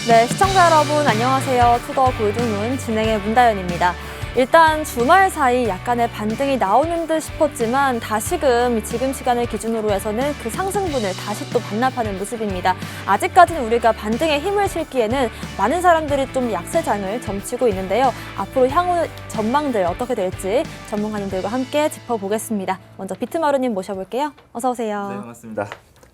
네, 시청자 여러분 안녕하세요. 투더 골드문 진행의 문다연입니다. 일단 주말 사이 약간의 반등이 나오는 듯 싶었지만 다시금 지금 시간을 기준으로 해서는 그 상승분을 다시 또 반납하는 모습입니다. 아직까지는 우리가 반등에 힘을 실기에는 많은 사람들이 좀 약세장을 점치고 있는데요. 앞으로 향후 전망들 어떻게 될지 전문가님들과 함께 짚어보겠습니다. 먼저 비트마루님 모셔볼게요. 어서 오세요. 네, 반갑습니다.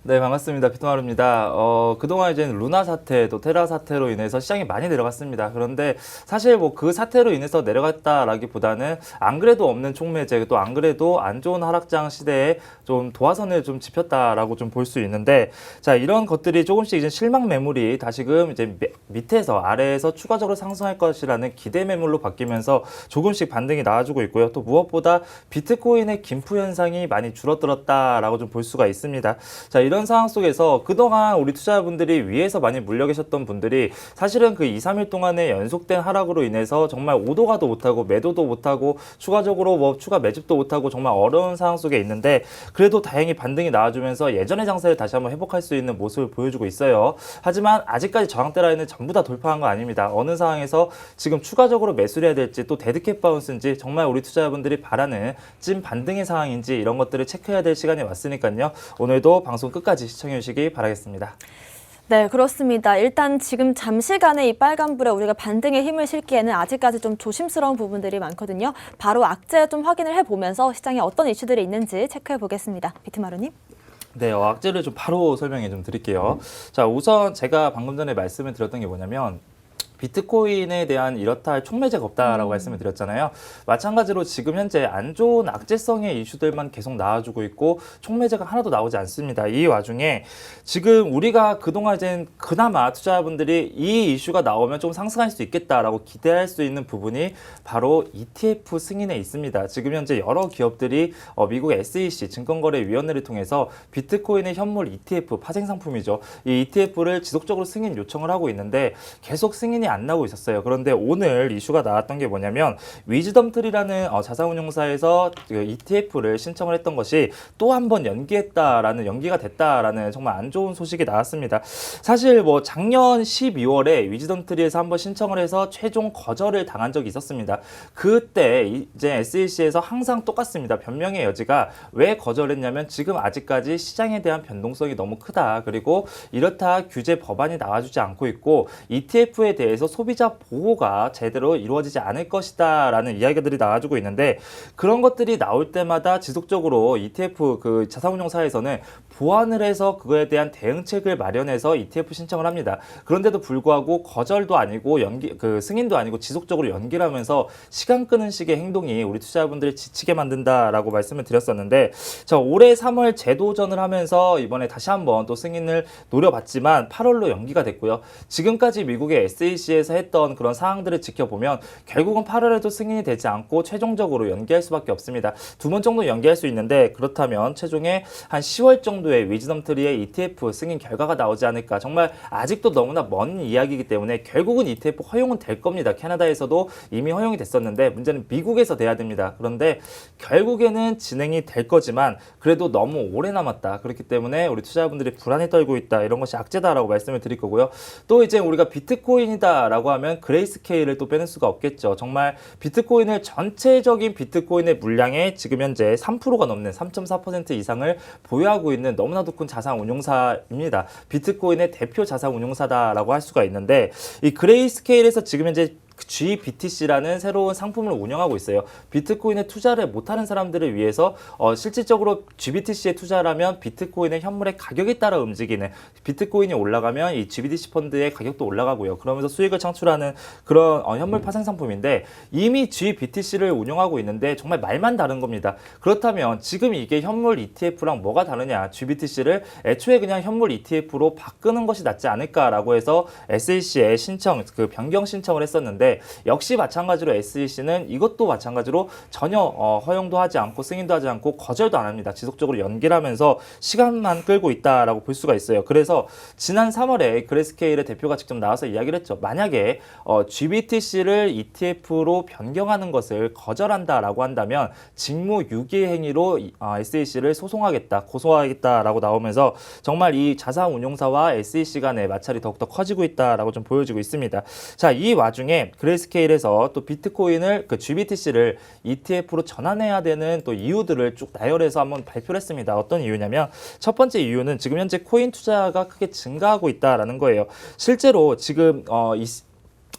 네, 반갑습니다. 비트마루입니다. 그동안 이제 루나 사태, 또 테라 사태로 인해서 시장이 많이 내려갔습니다. 그런데 사실 뭐 그 사태로 인해서 내려갔다라기보다는 안 그래도 없는 촉매제, 또 안 그래도 안 좋은 하락장 시대에 좀 도화선을 좀 짚혔다라고 좀 볼 수 있는데, 자, 이런 것들이 조금씩 이제 실망 매물이 다시금 이제 밑에서 아래에서 추가적으로 상승할 것이라는 기대 매물로 바뀌면서 조금씩 반등이 나와주고 있고요. 또 무엇보다 비트코인의 김프 현상이 많이 줄어들었다라고 좀 볼 수가 있습니다. 자, 이런 상황 속에서 그동안 우리 투자자분들이 위에서 많이 물려 계셨던 분들이 사실은 그 2, 3일 동안의 연속된 하락으로 인해서 정말 오도 가도 못하고 매도도 못하고 추가적으로 뭐 추가 매집도 못하고 정말 어려운 상황 속에 있는데, 그래도 다행히 반등이 나와주면서 예전의 장세를 다시 한번 회복할 수 있는 모습을 보여주고 있어요. 하지만 아직까지 저항대 라인을 전부 다 돌파한 거 아닙니다. 어느 상황에서 지금 추가적으로 매수를 해야 될지, 또 데드캣 바운스인지, 정말 우리 투자자분들이 바라는 찐 반등의 상황인지 이런 것들을 체크해야 될 시간이 왔으니까요. 오늘도 방송 끝까지 시청해 주시기 바라겠습니다. 네, 그렇습니다. 일단 지금 잠시간의 이 빨간불에 우리가 반등의 힘을 실기에는 아직까지 좀 조심스러운 부분들이 많거든요. 바로 악재 좀 확인을 해보면서 시장에 어떤 이슈들이 있는지 체크해 보겠습니다. 비트마루님. 네, 악재를 좀 바로 설명해 좀 드릴게요. 자, 우선 제가 방금 전에 말씀을 드렸던 게 뭐냐면, 비트코인에 대한 이렇다 할 촉매제가 없다라고 말씀을 드렸잖아요. 마찬가지로 지금 현재 안 좋은 악재성의 이슈들만 계속 나와주고 있고 촉매제가 하나도 나오지 않습니다. 이 와중에 지금 우리가 그동안 이제 그나마 투자자분들이 이 이슈가 나오면 좀 상승할 수 있겠다라고 기대할 수 있는 부분이 바로 ETF 승인에 있습니다. 지금 현재 여러 기업들이 미국 SEC 증권거래위원회를 통해서 비트코인의 현물 ETF 파생 상품이죠. 이 ETF를 지속적으로 승인 요청을 하고 있는데 계속 승인이 안 나오고 있었어요. 그런데 오늘 이슈가 나왔던 게 뭐냐면, 위즈덤트리라는 자산운용사에서 ETF를 신청을 했던 것이 또 한 번 연기가 됐다라는 정말 안 좋은 소식이 나왔습니다. 사실 뭐 작년 12월에 위즈덤트리에서 한번 신청을 해서 최종 거절을 당한 적이 있었습니다. 그때 이제 SEC에서 항상 똑같습니다. 변명의 여지가 왜 거절했냐면, 지금 아직까지 시장에 대한 변동성이 너무 크다. 그리고 이렇다 규제 법안이 나와주지 않고 있고 ETF에 대해서 소비자 보호가 제대로 이루어지지 않을 것이다 라는 이야기들이 나와주고 있는데, 그런 것들이 나올 때마다 지속적으로 ETF 그 자산운용사에서는 보완을 해서 그거에 대한 대응책을 마련해서 ETF 신청을 합니다. 그런데도 불구하고 거절도 아니고 승인도 아니고 지속적으로 연기를 하면서 시간 끄는 식의 행동이 우리 투자자분들을 지치게 만든다라고 말씀을 드렸었는데, 자, 올해 3월 재도전을 하면서 이번에 다시 한번 또 승인을 노려봤지만 8월로 연기가 됐고요. 지금까지 미국의 SEC에서 했던 그런 사항들을 지켜보면 결국은 8월에도 승인이 되지 않고 최종적으로 연기할 수밖에 없습니다. 2번 정도 연기할 수 있는데, 그렇다면 최종에 한 10월 정도에 위즈덤트리의 ETF 승인 결과가 나오지 않을까. 정말 아직도 너무나 먼 이야기이기 때문에 결국은 ETF 허용은 될 겁니다. 캐나다에서도 이미 허용이 됐었는데 문제는 미국에서 돼야 됩니다. 그런데 결국에는 진행이 될 거지만 그래도 너무 오래 남았다. 그렇기 때문에 우리 투자자분들이 불안에 떨고 있다. 이런 것이 악재다라고 말씀을 드릴 거고요. 또 이제 우리가 비트코인이다 라고 하면 그레이스케일을 또 빼는 수가 없겠죠. 정말 비트코인을 전체적인 비트코인의 물량의 지금 현재 3%가 넘는 3.4% 이상을 보유하고 있는 너무나도 큰 자산 운용사입니다. 비트코인의 대표 자산 운용사다라고 할 수가 있는데, 이 그레이스케일에서 지금 현재 GBTC라는 새로운 상품을 운영하고 있어요. 비트코인에 투자를 못하는 사람들을 위해서 실질적으로 GBTC에 투자라면 비트코인의 현물의 가격에 따라 움직이는, 비트코인이 올라가면 이 GBTC 펀드의 가격도 올라가고요. 그러면서 수익을 창출하는 그런 현물 파생 상품인데, 이미 GBTC를 운영하고 있는데 정말 말만 다른 겁니다. 그렇다면 지금 이게 현물 ETF랑 뭐가 다르냐, GBTC를 애초에 그냥 현물 ETF로 바꾸는 것이 낫지 않을까라고 해서 SEC에 변경 신청을 했었는데, 있는데 역시 마찬가지로 SEC는 이것도 마찬가지로 전혀 허용도 하지 않고 승인도 하지 않고 거절도 안 합니다. 지속적으로 연기를 하면서 시간만 끌고 있다라고 볼 수가 있어요. 그래서 지난 3월에 그레스케일의 대표가 직접 나와서 이야기를 했죠. 만약에 GBTC를 ETF로 변경하는 것을 거절한다라고 한다면 직무유기 행위로 SEC를 소송하겠다, 고소하겠다라고 나오면서 정말 이 자산운용사와 SEC 간의 마찰이 더욱더 커지고 있다라고 좀 보여지고 있습니다. 자, 이 와중에 그레이스케일에서 또 비트코인을 GBTC를 ETF로 전환해야 되는 또 이유들을 쭉 나열해서 한번 발표를 했습니다. 어떤 이유냐면 첫 번째 이유는 지금 현재 코인 투자가 크게 증가하고 있다라는 거예요. 실제로 지금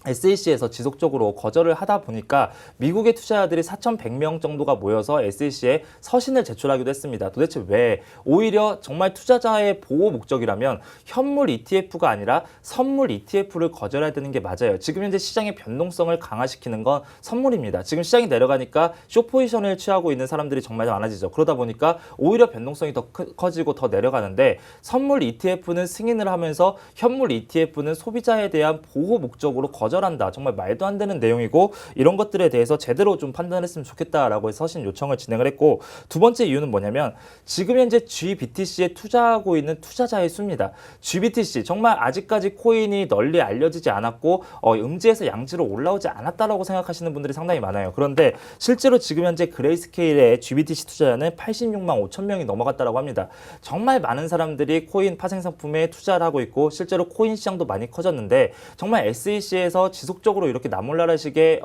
SEC에서 지속적으로 거절을 하다 보니까 미국의 투자자들이 4,100명 정도가 모여서 SEC에 서신을 제출하기도 했습니다. 도대체 왜? 오히려 정말 투자자의 보호 목적이라면 현물 ETF가 아니라 선물 ETF를 거절해야 되는 게 맞아요. 지금 현재 시장의 변동성을 강화시키는 건 선물입니다. 지금 시장이 내려가니까 숏 포지션을 취하고 있는 사람들이 정말 많아지죠. 그러다 보니까 오히려 변동성이 더 커지고 더 내려가는데 선물 ETF는 승인을 하면서 현물 ETF는 소비자에 대한 보호 목적으로 거절한다. 정말 말도 안 되는 내용이고 이런 것들에 대해서 제대로 좀 판단했으면 좋겠다라고 해서 서신 요청을 진행을 했고 두 번째 이유는 뭐냐면 지금 현재 GBTC에 투자하고 있는 투자자의 수입니다. GBTC 정말 아직까지 코인이 널리 알려지지 않았고 음지에서 양지로 올라오지 않았다라고 생각하시는 분들이 상당히 많아요. 그런데 실제로 지금 현재 그레이스케일의 GBTC 투자자는 86만 5천 명이 넘어갔다라고 합니다. 정말 많은 사람들이 코인 파생 상품에 투자를 하고 있고 실제로 코인 시장도 많이 커졌는데 정말 SEC에서 지속적으로 이렇게 나몰라라식의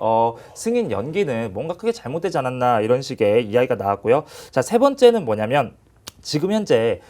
승인 연기는 뭔가 크게 잘못되지 않았나 이런 식의 이야기가 나왔고요. 자, 세 번째는 뭐냐면 지금 현재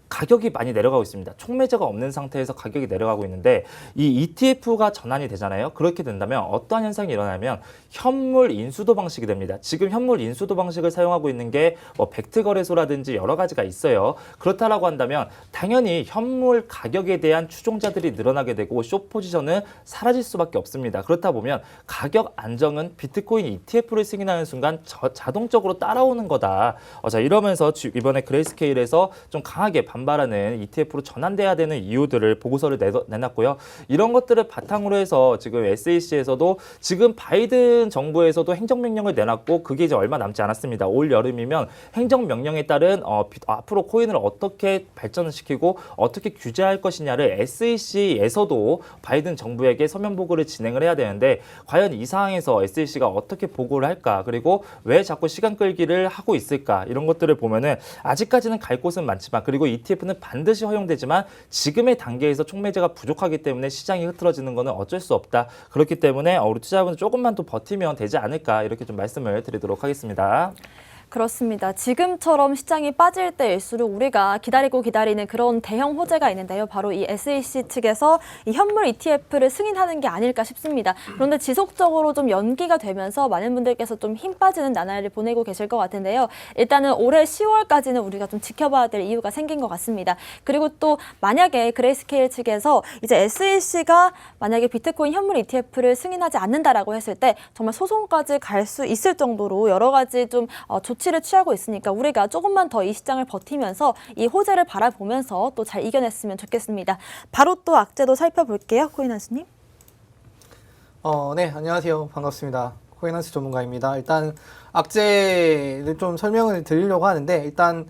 가격이 많이 내려가고 있습니다. 촉매제가 없는 상태에서 가격이 내려가고 있는데 이 ETF가 전환이 되잖아요. 그렇게 된다면 어떠한 현상이 일어나면 현물 인수도 방식이 됩니다. 지금 현물 인수도 방식을 사용하고 있는 게 벡트 거래소라든지 여러 가지가 있어요. 그렇다라고 한다면 당연히 현물 가격에 대한 추종자들이 늘어나게 되고 숏 포지션은 사라질 수밖에 없습니다. 그렇다 보면 가격 안정은 비트코인 ETF를 승인하는 순간 자동적으로 따라오는 거다. 자, 이러면서 이번에 그레이스케일에서 좀 강하게 반발하는 ETF로 전환돼야 되는 이유들을 보고서를 내놨고요. 이런 것들을 바탕으로 해서 지금 SEC에서도 지금 바이든 정부에서도 행정명령을 내놨고 그게 이제 얼마 남지 않았습니다. 올 여름이면 행정명령에 따른 앞으로 코인을 어떻게 발전시키고 어떻게 규제할 것이냐를 SEC에서도 바이든 정부에게 서면 보고를 진행을 해야 되는데 과연 이 상황에서 SEC가 어떻게 보고를 할까 그리고 왜 자꾸 시간 끌기를 하고 있을까 이런 것들을 보면은 아직까지는 갈 곳은 많지만 그리고 ETF는 반드시 허용되지만 지금의 단계에서 촉매제가 부족하기 때문에 시장이 흐트러지는 것은 어쩔 수 없다. 그렇기 때문에 우리 투자자분들 조금만 더 버티면 되지 않을까 이렇게 좀 말씀을 드리도록 하겠습니다. 그렇습니다. 지금처럼 시장이 빠질 때일수록 우리가 기다리는 그런 대형 호재가 있는데요. 바로 이 SEC 측에서 이 현물 ETF를 승인하는 게 아닐까 싶습니다. 그런데 지속적으로 좀 연기가 되면서 많은 분들께서 좀 힘 빠지는 나날을 보내고 계실 것 같은데요. 일단은 올해 10월까지는 우리가 좀 지켜봐야 될 이유가 생긴 것 같습니다. 그리고 또 만약에 그레이스케일 측에서 이제 SEC가 만약에 비트코인 현물 ETF를 승인하지 않는다라고 했을 때 정말 소송까지 갈 수 있을 정도로 여러 가지 좀 조치를 취하고 있으니까 우리가 조금만 더 이 시장을 버티면서 이 호재를 바라보면서 또 잘 이겨냈으면 좋겠습니다. 바로 또 악재도 살펴볼게요. 코인한수님. 네, 안녕하세요. 반갑습니다. 코인한수 전문가입니다. 일단 악재를 좀 설명을 드리려고 하는데 일단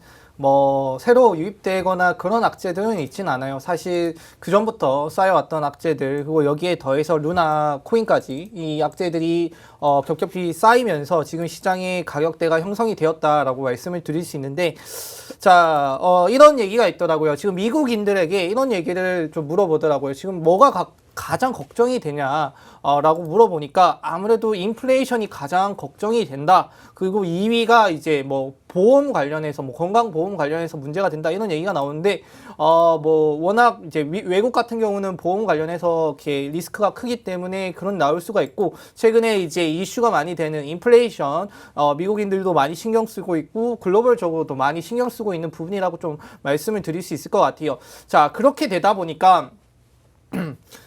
새로 유입되거나 그런 악재들은 있진 않아요. 사실 그전부터 쌓여왔던 악재들, 그리고 여기에 더해서 루나 코인까지 이 악재들이 겹겹이 쌓이면서 지금 시장의 가격대가 형성이 되었다라고 말씀을 드릴 수 있는데, 자, 이런 얘기가 있더라고요. 지금 미국인들에게 이런 얘기를 좀 물어보더라고요. 지금 뭐가 가장 걱정이 되냐 라고 물어보니까 아무래도 인플레이션이 가장 걱정이 된다. 그리고 2위가 이제 보험 관련해서 건강보험 관련해서 문제가 된다 이런 얘기가 나오는데 워낙 이제 외국 같은 경우는 보험 관련해서 이렇게 리스크가 크기 때문에 그런 나올 수가 있고 최근에 이제 이슈가 많이 되는 인플레이션 미국인들도 많이 신경 쓰고 있고 글로벌적으로도 많이 신경 쓰고 있는 부분이라고 좀 말씀을 드릴 수 있을 것 같아요. 자, 그렇게 되다 보니까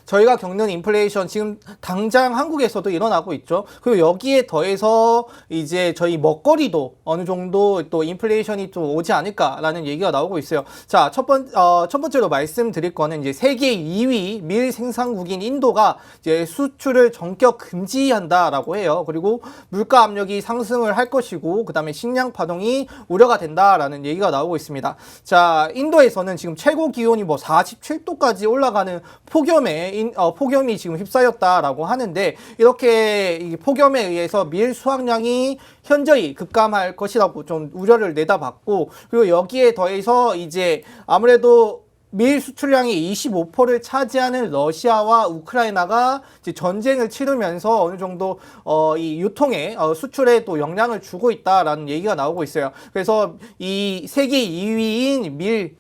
저희가 겪는 인플레이션 지금 당장 한국에서도 일어나고 있죠. 그리고 여기에 더해서 이제 저희 먹거리도 어느 정도 또 인플레이션이 좀 오지 않을까라는 얘기가 나오고 있어요. 자, 첫 번째로 말씀드릴 거는 이제 세계 2위 밀 생산국인 인도가 이제 수출을 전격 금지한다라고 해요. 그리고 물가 압력이 상승을 할 것이고, 그다음에 식량 파동이 우려가 된다라는 얘기가 나오고 있습니다. 자, 인도에서는 지금 최고 기온이 뭐 47도까지 올라가는 폭염이 지금 휩싸였다라고 하는데, 이렇게 이 폭염에 의해서 밀 수확량이 현저히 급감할 것이라고 좀 우려를 내다봤고, 그리고 여기에 더해서 이제 아무래도 밀 수출량이 25%를 차지하는 러시아와 우크라이나가 이제 전쟁을 치르면서 어느 정도 이 유통에 수출에 또 영향을 주고 있다라는 얘기가 나오고 있어요. 그래서 이 세계 2위인 밀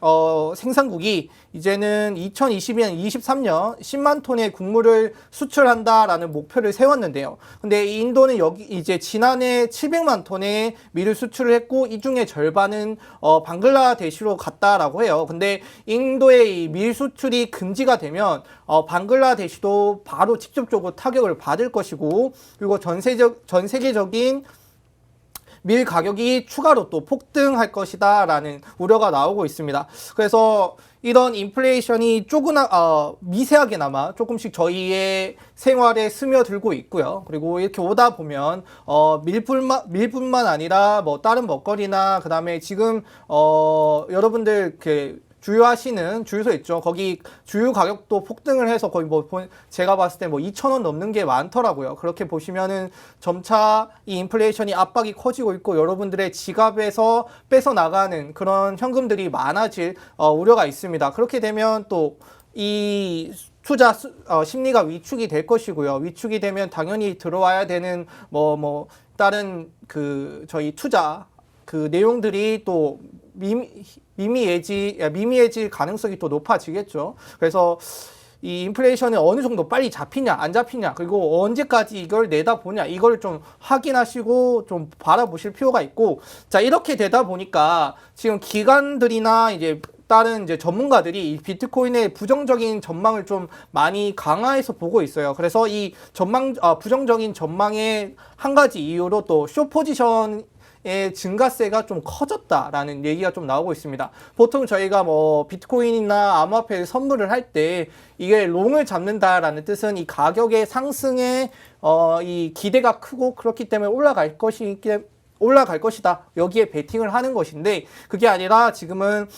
생산국이 이제는 2022년, 23년 10만 톤의 곡물을 수출한다라는 목표를 세웠는데요. 근데 인도는 여기 이제 지난해 700만 톤의 밀을 수출을 했고, 이 중에 절반은 방글라데시로 갔다라고 해요. 근데 인도의 이 밀 수출이 금지가 되면 방글라데시도 바로 직접적으로 타격을 받을 것이고, 그리고 전 세계적인 밀 가격이 추가로 또 폭등할 것이다 라는 우려가 나오고 있습니다. 그래서 이런 인플레이션이 미세하게나마 조금씩 저희의 생활에 스며들고 있고요. 그리고 이렇게 오다 보면 밀뿐만 아니라 뭐 다른 먹거리나, 그다음에 지금 여러분들 주유하시는 주유소 있죠. 거기 주유 가격도 폭등을 해서 거의 뭐 제가 봤을 때 뭐 2,000원 넘는 게 많더라고요. 그렇게 보시면은 점차 이 인플레이션이 압박이 커지고 있고, 여러분들의 지갑에서 뺏어 나가는 그런 현금들이 많아질 우려가 있습니다. 그렇게 되면 또 이 투자 심리가 위축이 될 것이고요. 위축이 되면 당연히 들어와야 되는 다른 저희 투자 내용들이 또 미미해질 가능성이 또 높아지겠죠. 그래서 이 인플레이션이 어느 정도 빨리 잡히냐 안 잡히냐, 그리고 언제까지 이걸 내다보냐, 이걸 좀 확인하시고 좀 바라보실 필요가 있고, 자, 이렇게 되다 보니까 지금 기관들이나 이제 다른 이제 전문가들이 이 비트코인의 부정적인 전망을 좀 많이 강화해서 보고 있어요. 그래서 이 부정적인 전망의 한 가지 이유로 또 숏포지션 증가세가 좀 커졌다라는 얘기가 좀 나오고 있습니다. 보통 저희가 뭐 비트코인이나 암호화폐를 선물을 할 때 이게 롱을 잡는다라는 뜻은 이 가격의 상승에 이 기대가 크고, 그렇기 때문에 올라갈 것이다, 여기에 베팅을 하는 것인데, 그게 아니라 지금은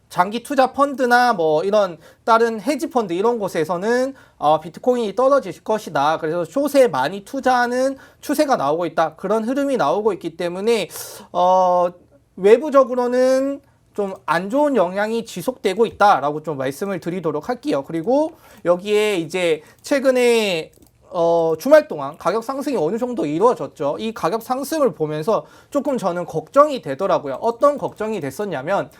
장기 투자 펀드나 뭐 이런 다른 헤지 펀드 이런 곳에서는 비트코인이 떨어질 것이다, 그래서 숏에 많이 투자하는 추세가 나오고 있다, 그런 흐름이 나오고 있기 때문에 외부적으로는 좀 안 좋은 영향이 지속되고 있다라고 좀 말씀을 드리도록 할게요. 그리고 여기에 이제 최근에 주말 동안 가격 상승이 어느 정도 이루어졌죠. 이 가격 상승을 보면서 조금 저는 걱정이 되더라고요. 어떤 걱정이 됐었냐면,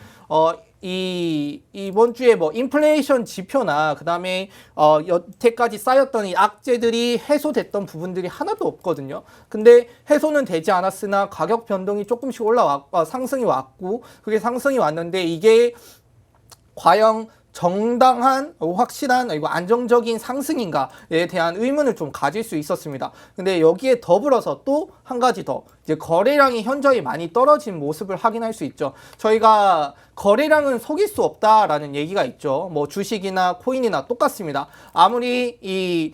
이번 주에 뭐 인플레이션 지표나, 그 다음에 여태까지 쌓였던 이 악재들이 해소됐던 부분들이 하나도 없거든요. 근데 해소는 되지 않았으나 가격 변동이 조금씩 상승이 왔고, 그게 상승이 왔는데 이게 과연 정당한, 확실한, 안정적인 상승인가에 대한 의문을 좀 가질 수 있었습니다. 근데 여기에 더불어서 또 한 가지 더, 이제 거래량이 현저히 많이 떨어진 모습을 확인할 수 있죠. 저희가 거래량은 속일 수 없다라는 얘기가 있죠. 뭐 주식이나 코인이나 똑같습니다. 아무리 이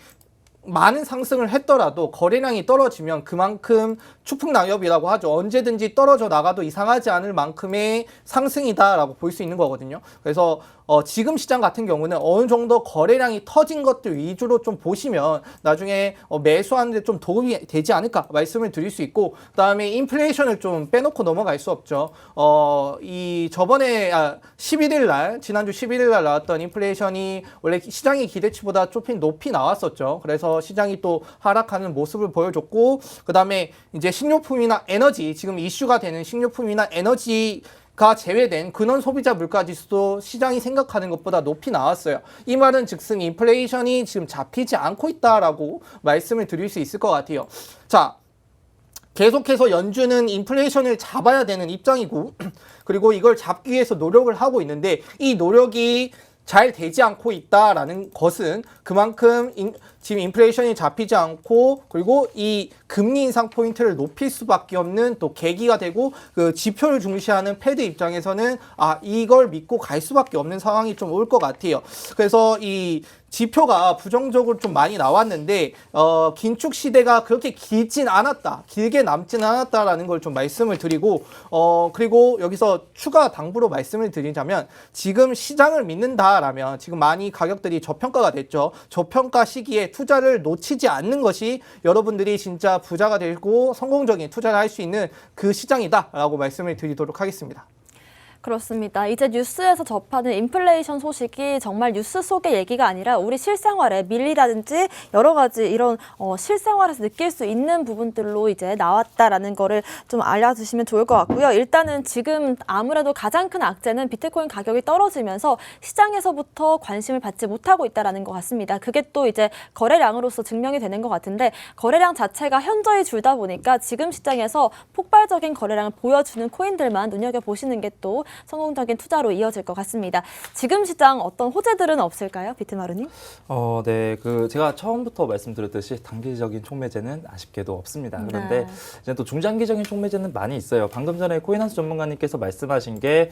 많은 상승을 했더라도 거래량이 떨어지면 그만큼 추풍낙엽이라고 하죠. 언제든지 떨어져 나가도 이상하지 않을 만큼의 상승이다라고 볼 수 있는 거거든요. 그래서 지금 시장 같은 경우는 어느 정도 거래량이 터진 것들 위주로 좀 보시면 나중에 매수하는 데 좀 도움이 되지 않을까 말씀을 드릴 수 있고, 그 다음에 인플레이션을 좀 빼놓고 넘어갈 수 없죠. 지난주 11일 날 나왔던 인플레이션이 원래 시장의 기대치보다 좀 높이 나왔었죠. 그래서 시장이 또 하락하는 모습을 보여줬고, 그 다음에 이제 식료품이나 에너지, 지금 이슈가 되는 식료품이나 에너지가 제외된 근원 소비자 물가 지수도 시장이 생각하는 것보다 높이 나왔어요. 이 말은 즉슨 인플레이션이 지금 잡히지 않고 있다라고 말씀을 드릴 수 있을 것 같아요. 자, 계속해서 연준은 인플레이션을 잡아야 되는 입장이고, 그리고 이걸 잡기 위해서 노력을 하고 있는데, 이 노력이 잘 되지 않고 있다라는 것은 그만큼 지금 인플레이션이 잡히지 않고 그리고 이 금리 인상 포인트를 높일 수밖에 없는 또 계기가 되고 그 지표를 중시하는 패드 입장에서는 이걸 믿고 갈 수밖에 없는 상황이 좀 올 것 같아요. 그래서 이 지표가 부정적으로 좀 많이 나왔는데 긴축 시대가 그렇게 길진 않았다, 길게 남지는 않았다라는 걸 좀 말씀을 드리고 그리고 여기서 추가 당부로 말씀을 드리자면 지금 시장을 믿는다라면 지금 많이 가격들이 저평가가 됐죠. 저평가 시기에 투자를 놓치지 않는 것이 여러분들이 진짜 부자가 되고 성공적인 투자를 할 수 있는 그 시장이다라고 말씀을 드리도록 하겠습니다. 그렇습니다. 이제 뉴스에서 접하는 인플레이션 소식이 정말 뉴스 속의 얘기가 아니라 우리 실생활에 밀리라든지 여러 가지 이런 실생활에서 느낄 수 있는 부분들로 이제 나왔다라는 거를 좀 알려주시면 좋을 것 같고요. 일단은 지금 아무래도 가장 큰 악재는 비트코인 가격이 떨어지면서 시장에서부터 관심을 받지 못하고 있다라는 것 같습니다. 그게 또 이제 거래량으로서 증명이 되는 것 같은데 거래량 자체가 현저히 줄다 보니까 지금 시장에서 폭발적인 거래량을 보여주는 코인들만 눈여겨보시는 게 또 성공적인 투자로 이어질 것 같습니다. 지금 시장 어떤 호재들은 없을까요? 비트마루님? 네. 제가 처음부터 말씀드렸듯이 단기적인 촉매제는 아쉽게도 없습니다. 그런데 이제 또 중장기적인 촉매제는 많이 있어요. 방금 전에 코인한스 전문가님께서 말씀하신 게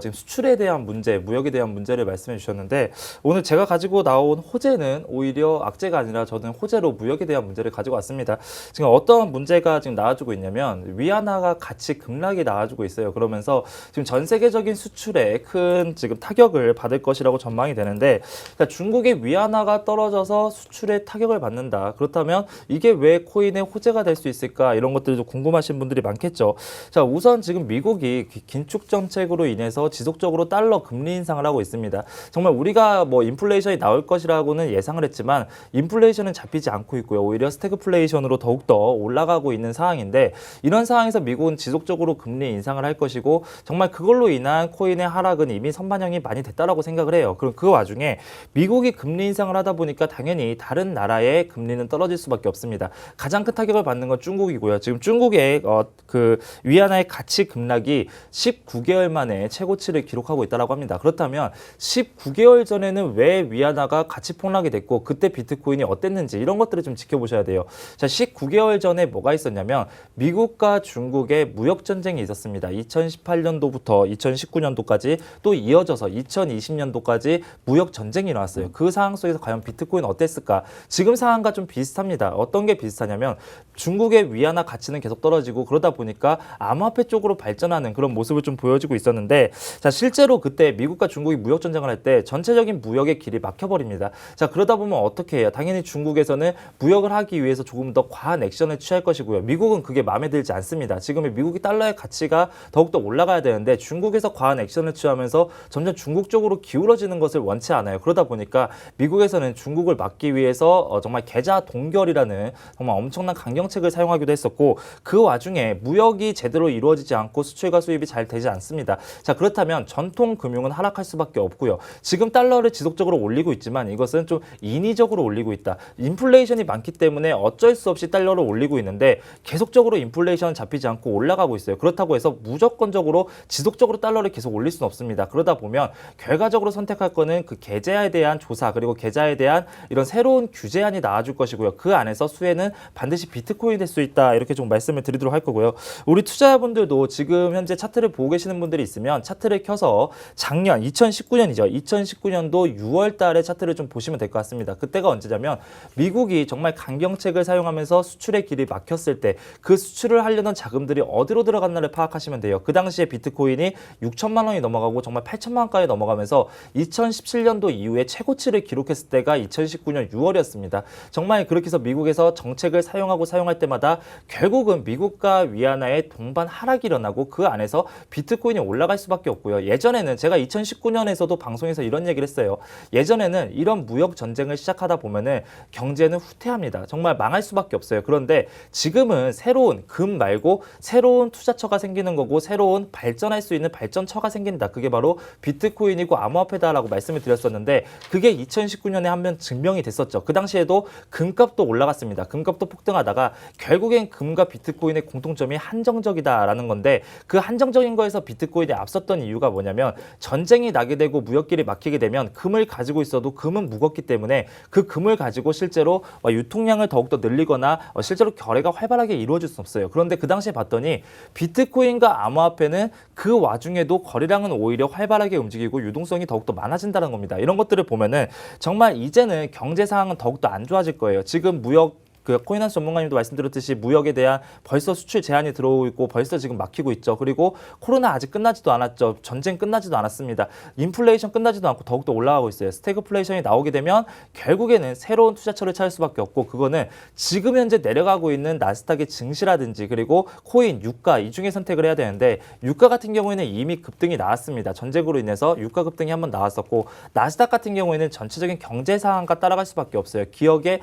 지금 수출에 대한 문제, 무역에 대한 문제를 말씀해 주셨는데 오늘 제가 가지고 나온 호재는 오히려 악재가 아니라 저는 호재로 무역에 대한 문제를 가지고 왔습니다. 지금 어떤 문제가 지금 나와주고 있냐면 위안화가 같이 급락이 나와주고 있어요. 그러면서 지금 전 세계적인 수출에 큰 지금 타격을 받을 것이라고 전망이 되는데 그러니까 중국의 위안화가 떨어져서 수출에 타격을 받는다. 그렇다면 이게 왜 코인의 호재가 될 수 있을까? 이런 것들이 좀 궁금하신 분들이 많겠죠. 자, 우선 지금 미국이 긴축 정책으로 인해서 지속적으로 달러 금리 인상을 하고 있습니다. 정말 우리가 뭐 인플레이션이 나올 것이라고는 예상을 했지만 인플레이션은 잡히지 않고 있고요. 오히려 스태그플레이션으로 더욱더 올라가고 있는 상황인데 이런 상황에서 미국은 지속적으로 금리 인상을 할 것이고 정말 그걸로 인한 코인의 하락은 이미 선반영이 많이 됐다라고 생각을 해요. 그럼 그 와중에 미국이 금리 인상을 하다 보니까 당연히 다른 나라의 금리는 떨어질 수밖에 없습니다. 가장 큰 타격을 받는 건 중국이고요. 지금 중국의 그 위안화의 가치 급락이 19개월 만에 최고치를 기록하고 있다고 합니다. 그렇다면 19개월 전에는 왜 위안화가 가치 폭락이 됐고 그때 비트코인이 어땠는지 이런 것들을 좀 지켜보셔야 돼요. 자, 19개월 전에 뭐가 있었냐면 미국과 중국의 무역 전쟁이 있었습니다. 2018년도부터 2019년도까지 또 이어져서 2020년도까지 무역 전쟁이 일어났어요. 그 상황 속에서 과연 비트코인 어땠을까? 지금 상황과 좀 비슷합니다. 어떤 게 비슷하냐면 중국의 위안화 가치는 계속 떨어지고 그러다 보니까 암호화폐 쪽으로 발전하는 그런 모습을 좀 보여주고 있었는데 자, 실제로 그때 미국과 중국이 무역 전쟁을 할 때 전체적인 무역의 길이 막혀버립니다. 자, 그러다 보면 어떻게 해요? 당연히 중국에서는 무역을 하기 위해서 조금 더 과한 액션을 취할 것이고요. 미국은 그게 마음에 들지 않습니다. 지금의 미국이 달러의 가치가 더욱더 올라가야 되는데 중국에서 과한 액션을 취하면서 점점 중국 쪽으로 기울어지는 것을 원치 않아요. 그러다 보니까 미국에서는 중국을 막기 위해서 정말 계좌 동결이라는 정말 엄청난 강경책을 사용하기도 했었고 그 와중에 무역이 제대로 이루어지지 않고 수출과 수입이 잘 되지 않습니다. 자, 그렇다면 전통 금융은 하락할 수밖에 없고요. 지금 달러를 지속적으로 올리고 있지만 이것은 좀 인위적으로 올리고 있다. 인플레이션이 많기 때문에 어쩔 수 없이 달러를 올리고 있는데 계속적으로 인플레이션은 잡히지 않고 올라가고 있어요. 그렇다고 해서 무조건적으로 지속적으로 달러를 계속 올릴 수는 없습니다. 그러다 보면 결과적으로 선택할 거는 그 계좌에 대한 조사 그리고 계좌에 대한 이런 새로운 규제안이 나와줄 것이고요. 그 안에서 수혜는 반드시 비트코인이 될 수 있다. 이렇게 좀 말씀을 드리도록 할 거고요. 우리 투자자분들도 지금 현재 차트를 보고 계시는 분들이 있으면 차트를 켜서 작년 2019년이죠. 2019년도 6월 달에 차트를 좀 보시면 될 것 같습니다. 그때가 언제냐면 미국이 정말 강경책을 사용하면서 수출의 길이 막혔을 때 그 수출을 하려는 자금들이 어디로 들어갔나를 파악하시면 돼요. 그 당시에 비트코인이 6천만 원이 넘어가고 정말 8천만 원까지 넘어가면서 2017년도 이후에 최고치를 기록했을 때가 2019년 6월이었습니다. 정말 그렇게 해서 미국에서 정책을 사용할 때마다 결국은 미국과 위안화의 동반 하락이 일어나고 그 안에서 비트코인이 올라갈 수밖에 없고요. 예전에는 제가 2019년에서도 방송에서 이런 얘기를 했어요. 예전에는 이런 무역 전쟁을 시작하다 보면은 경제는 후퇴합니다. 정말 망할 수밖에 없어요. 그런데 지금은 새로운 금 말고 새로운 투자처가 생기는 거고 새로운 발전할 수 있는 발전처가 생긴다. 그게 바로 비트코인이고 암호화폐다라고 말씀을 드렸었는데 그게 2019년에 한 번 증명이 됐었죠. 그 당시에도 금값도 올라갔습니다. 금값도 폭등하다가 결국엔 금과 비트코인의 공통점이 한정적이다라는 건데 그 한정적인 거에서 비트코인이 앞섰던 이유가 뭐냐면 전쟁이 나게 되고 무역길이 막히게 되면 금을 가지고 있어도 금은 무겁기 때문에 그 금을 가지고 실제로 유통량을 더욱더 늘리거나 실제로 거래가 활발하게 이루어질 수 없어요. 그런데 그 당시에 봤더니 비트코인과 암호화폐는 그 와중에도 거래량은 오히려 활발하게 움직이고 유동성이 더욱더 많아진다는 겁니다. 이런 것들을 보면은 정말 이제는 경제 상황은 더욱더 안 좋아질 거예요. 지금 무역 코인한스 전문가님도 말씀드렸듯이 무역에 대한 벌써 수출 제한이 들어오고 있고 벌써 지금 막히고 있죠. 그리고 코로나 아직 끝나지도 않았죠. 전쟁 끝나지도 않았습니다. 인플레이션 끝나지도 않고 더욱더 올라가고 있어요. 스태그플레이션이 나오게 되면 결국에는 새로운 투자처를 찾을 수밖에 없고 그거는 지금 현재 내려가고 있는 나스닥의 증시라든지 그리고 코인, 유가 이 중에 선택을 해야 되는데 유가 같은 경우에는 이미 급등이 나왔습니다. 전쟁으로 인해서 유가 급등이 한번 나왔었고 나스닥 같은 경우에는 전체적인 경제 상황과 따라갈 수밖에 없어요. 기업의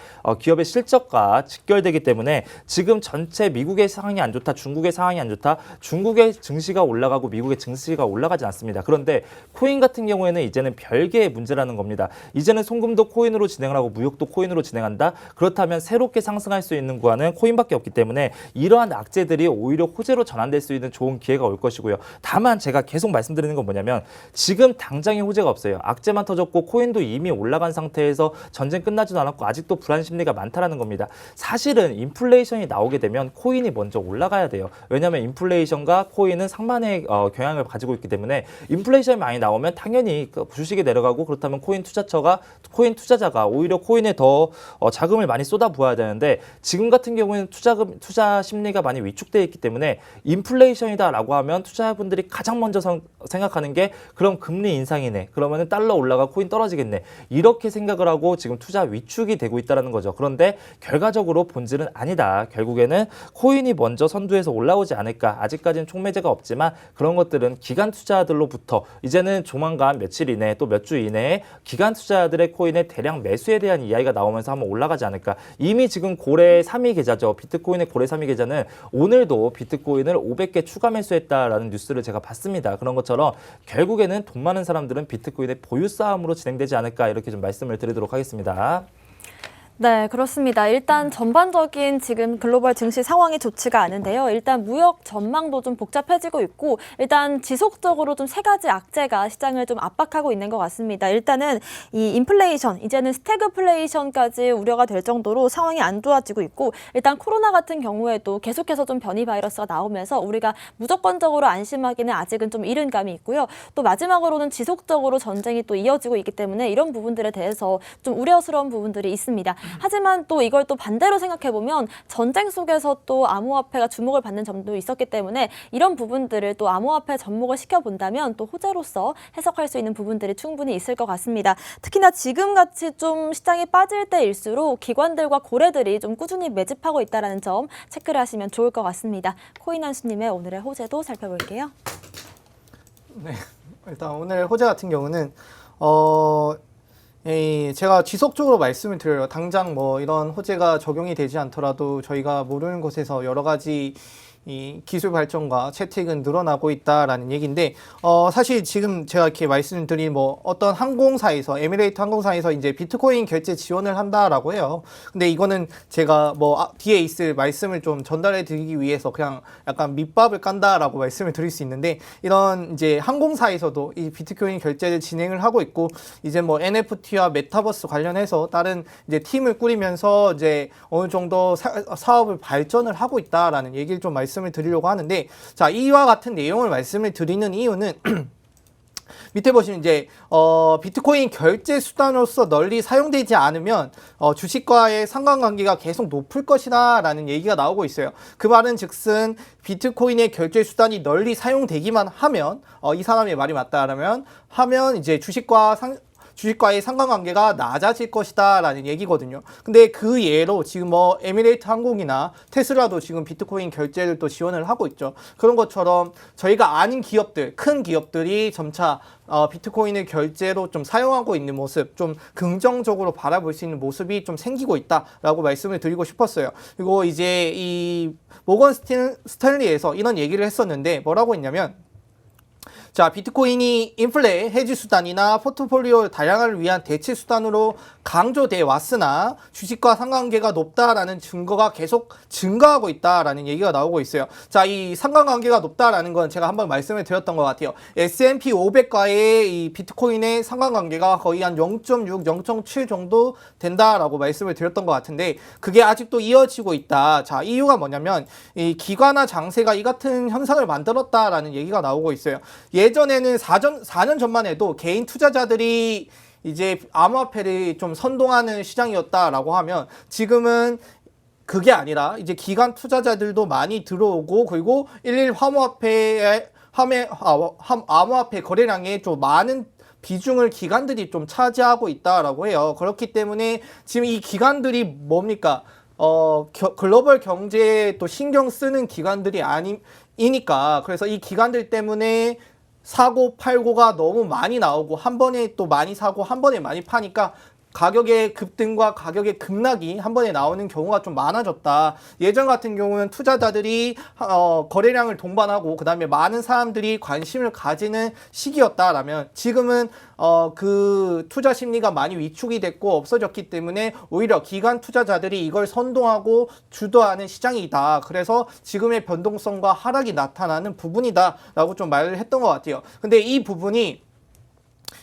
실적과 직결되기 때문에 지금 전체 미국의 상황이 안 좋다, 중국의 상황이 안 좋다, 중국의 증시가 올라가고 미국의 증시가 올라가지 않습니다. 그런데 코인 같은 경우에는 이제는 별개의 문제라는 겁니다. 이제는 송금도 코인으로 진행을 하고 무역도 코인으로 진행한다. 그렇다면 새롭게 상승할 수 있는 구간은 코인밖에 없기 때문에 이러한 악재들이 오히려 호재로 전환될 수 있는 좋은 기회가 올 것이고요. 다만 제가 계속 말씀드리는 건 뭐냐면 지금 당장의 호재가 없어요. 악재만 터졌고 코인도 이미 올라간 상태에서 전쟁 끝나지도 않았고 아직도 불안 심리가 많다라는 겁니다. 사실은 인플레이션이 나오게 되면 코인이 먼저 올라가야 돼요. 왜냐하면 인플레이션과 코인은 상반의 경향을 가지고 있기 때문에 인플레이션이 많이 나오면 당연히 주식이 내려가고 그렇다면 코인 투자자가 오히려 코인에 더 자금을 많이 쏟아부어야 되는데 지금 같은 경우에는 투자 심리가 많이 위축되어 있기 때문에 인플레이션이다라고 하면 투자자분들이 가장 먼저 생각하는 게 그럼 금리 인상이네. 그러면 달러 올라가 코인 떨어지겠네. 이렇게 생각을 하고 지금 투자 위축이 되고 있다는 거죠. 그런데 결과적으로 본질은 아니다. 결국에는 코인이 먼저 선두에서 올라오지 않을까. 아직까지는 촉매제가 없지만 그런 것들은 기관 투자들로부터 이제는 조만간 며칠 이내 또 몇 주 이내에 기관 투자들의 코인의 대량 매수에 대한 이야기가 나오면서 한번 올라가지 않을까. 이미 지금 고래 3위 계좌죠. 비트코인의 고래 3위 계좌는 오늘도 비트코인을 500개 추가 매수했다라는 뉴스를 제가 봤습니다. 그런 것처럼 결국에는 돈 많은 사람들은 비트코인의 보유 싸움으로 진행되지 않을까 이렇게 좀 말씀을 드리도록 하겠습니다. 네, 그렇습니다. 일단 전반적인 지금 글로벌 증시 상황이 좋지가 않은데요. 일단 무역 전망도 좀 복잡해지고 있고 일단 지속적으로 좀 세 가지 악재가 시장을 좀 압박하고 있는 것 같습니다. 일단은 이 인플레이션, 이제는 스태그플레이션까지 우려가 될 정도로 상황이 안 좋아지고 있고 일단 코로나 같은 경우에도 계속해서 좀 변이 바이러스가 나오면서 우리가 무조건적으로 안심하기는 아직은 좀 이른 감이 있고요. 또 마지막으로는 지속적으로 전쟁이 또 이어지고 있기 때문에 이런 부분들에 대해서 좀 우려스러운 부분들이 있습니다. 하지만 또 이걸 또 반대로 생각해보면 전쟁 속에서 또 암호화폐가 주목을 받는 점도 있었기 때문에 이런 부분들을 또 암호화폐 접목을 시켜본다면 또 호재로서 해석할 수 있는 부분들이 충분히 있을 것 같습니다. 특히나 지금같이 좀 시장이 빠질 때일수록 기관들과 고래들이 좀 꾸준히 매집하고 있다는 점 체크를 하시면 좋을 것 같습니다. 코인한수님의 오늘의 호재도 살펴볼게요. 네, 일단 오늘 호재 같은 경우는 제가 지속적으로 말씀을 드려요. 당장 뭐 이런 호재가 적용이 되지 않더라도 저희가 모르는 곳에서 여러 가지 이 기술 발전과 채택은 늘어나고 있다라는 얘기인데, 사실 지금 제가 이렇게 말씀드린 뭐 어떤 항공사에서, 에미레이트 항공사에서 이제 비트코인 결제 지원을 한다라고 해요. 근데 이거는 제가 뭐 뒤에 있을 말씀을 좀 전달해 드리기 위해서 그냥 약간 밑밥을 깐다라고 말씀을 드릴 수 있는데, 이런 이제 항공사에서도 이 비트코인 결제를 진행을 하고 있고, 이제 뭐 NFT와 메타버스 관련해서 다른 이제 팀을 꾸리면서 이제 어느 정도 사업을 발전을 하고 있다라는 얘기를 좀 말씀을 드리려고 하는데, 자, 이와 같은 내용을 말씀을 드리는 이유는 밑에 보시면 이제 비트코인 결제 수단으로서 널리 사용되지 않으면 주식과의 상관관계가 계속 높을 것이다라는 얘기가 나오고 있어요. 그 말은 즉슨 비트코인의 결제 수단이 널리 사용되기만 하면, 이 사람의 말이 맞다라면 이제 주식과의 상관관계가 낮아질 것이다 라는 얘기거든요. 근데 그 예로 지금 뭐 에미레이트 항공이나 테슬라도 지금 비트코인 결제를 또 지원을 하고 있죠. 그런 것처럼 저희가 아닌 기업들, 큰 기업들이 점차 비트코인을 결제로 좀 사용하고 있는 모습, 좀 긍정적으로 바라볼 수 있는 모습이 좀 생기고 있다라고 말씀을 드리고 싶었어요. 그리고 이제 이 모건 스탠리에서 이런 얘기를 했었는데 뭐라고 했냐면, 자, 비트코인이 인플레 해지 수단이나 포트폴리오 다양화를 위한 대체 수단으로 강조돼 왔으나 주식과 상관관계가 높다라는 증거가 계속 증가하고 있다라는 얘기가 나오고 있어요. 자, 이 상관관계가 높다라는 건 제가 한번 말씀을 드렸던 것 같아요. S&P 500과의 이 비트코인의 상관관계가 거의 한 0.6, 0.7 정도 된다라고 말씀을 드렸던 것 같은데 그게 아직도 이어지고 있다. 자, 이유가 뭐냐면 이 기관화 장세가 이 같은 현상을 만들었다라는 얘기가 나오고 있어요. 예전에는 4년 전만 해도 개인 투자자들이 이제 암호화폐를 좀 선동하는 시장이었다라고 하면 지금은 그게 아니라 이제 기관 투자자들도 많이 들어오고 그리고 일일 암호화폐 거래량에 좀 많은 비중을 기관들이 좀 차지하고 있다라고 해요. 그렇기 때문에 지금 이 기관들이 뭡니까? 글로벌 경제에 또 신경 쓰는 기관들이 아니니까 그래서 이 기관들 때문에 사고 팔고가 너무 많이 나오고 한 번에 또 많이 사고 한 번에 많이 파니까 가격의 급등과 가격의 급락이 한 번에 나오는 경우가 좀 많아졌다. 예전 같은 경우는 투자자들이 거래량을 동반하고 그 다음에 많은 사람들이 관심을 가지는 시기였다라면 지금은 그 투자 심리가 많이 위축이 됐고 없어졌기 때문에 오히려 기관 투자자들이 이걸 선동하고 주도하는 시장이다. 그래서 지금의 변동성과 하락이 나타나는 부분이다라고 좀 말을 했던 것 같아요. 근데 이 부분이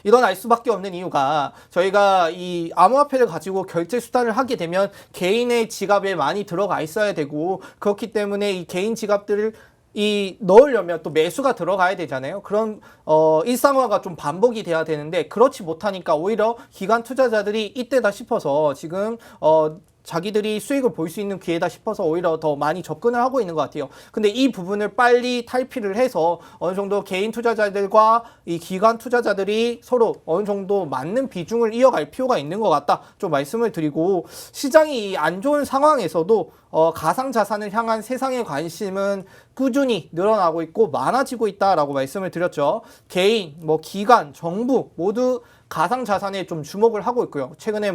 일어날 수밖에 없는 이유가 저희가 이 암호화폐를 가지고 결제 수단을 하게 되면 개인의 지갑에 많이 들어가 있어야 되고 그렇기 때문에 이 개인 지갑들을 넣으려면 또 매수가 들어가야 되잖아요. 그런 일상화가 좀 반복이 돼야 되는데 그렇지 못하니까 오히려 기관 투자자들이 이때다 싶어서 지금 자기들이 수익을 볼 수 있는 기회다 싶어서 오히려 더 많이 접근을 하고 있는 것 같아요. 근데 이 부분을 빨리 탈피를 해서 어느 정도 개인 투자자들과 이 기관 투자자들이 서로 어느 정도 맞는 비중을 이어갈 필요가 있는 것 같다. 좀 말씀을 드리고 시장이 안 좋은 상황에서도 가상자산을 향한 세상의 관심은 꾸준히 늘어나고 있고 많아지고 있다라고 말씀을 드렸죠. 개인, 기관, 정부 모두 가상자산에 좀 주목을 하고 있고요. 최근에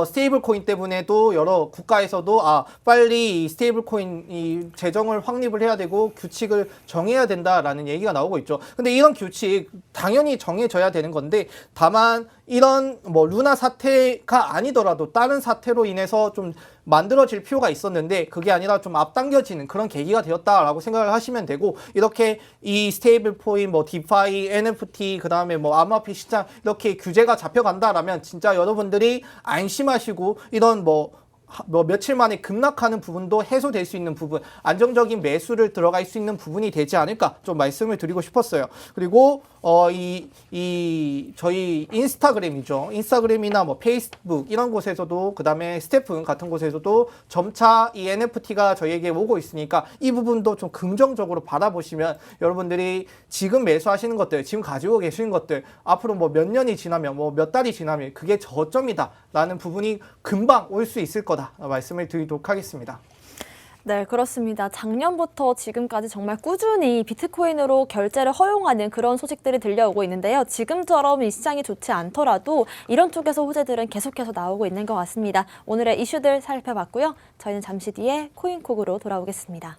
스테이블 코인 때문에도 여러 국가에서도 빨리 이 스테이블 코인 이 재정을 확립을 해야 되고 규칙을 정해야 된다라는 얘기가 나오고 있죠. 근데 이런 규칙 당연히 정해져야 되는 건데 다만 이런 루나 사태가 아니더라도 다른 사태로 인해서 좀 만들어질 필요가 있었는데 그게 아니라 좀 앞당겨지는 그런 계기가 되었다라고 생각을 하시면 되고 이렇게 이 스테이블 코인, 디파이, NFT 그다음에 암호화폐 시장 이렇게 규제가 잡혀간다라면 진짜 여러분들이 안심하시고 이런 며칠 만에 급락하는 부분도 해소될 수 있는 부분, 안정적인 매수를 들어갈 수 있는 부분이 되지 않을까 좀 말씀을 드리고 싶었어요. 그리고 저희 인스타그램이죠. 인스타그램이나 페이스북 이런 곳에서도 그다음에 스태프 같은 곳에서도 점차 이 NFT가 저희에게 오고 있으니까 이 부분도 좀 긍정적으로 바라보시면 여러분들이 지금 매수하시는 것들, 지금 가지고 계시는 것들 앞으로 몇 년이 지나면 몇 달이 지나면 그게 저점이다라는 부분이 금방 올 수 있을 거다. 말씀을 드리도록 하겠습니다. 네, 그렇습니다. 작년부터 지금까지 정말 꾸준히 비트코인으로 결제를 허용하는 그런 소식들이 들려오고 있는데요. 지금처럼 이 시장이 좋지 않더라도 이런 쪽에서 호재들은 계속해서 나오고 있는 것 같습니다. 오늘의 이슈들 살펴봤고요. 저희는 잠시 뒤에 코인콕으로 돌아오겠습니다.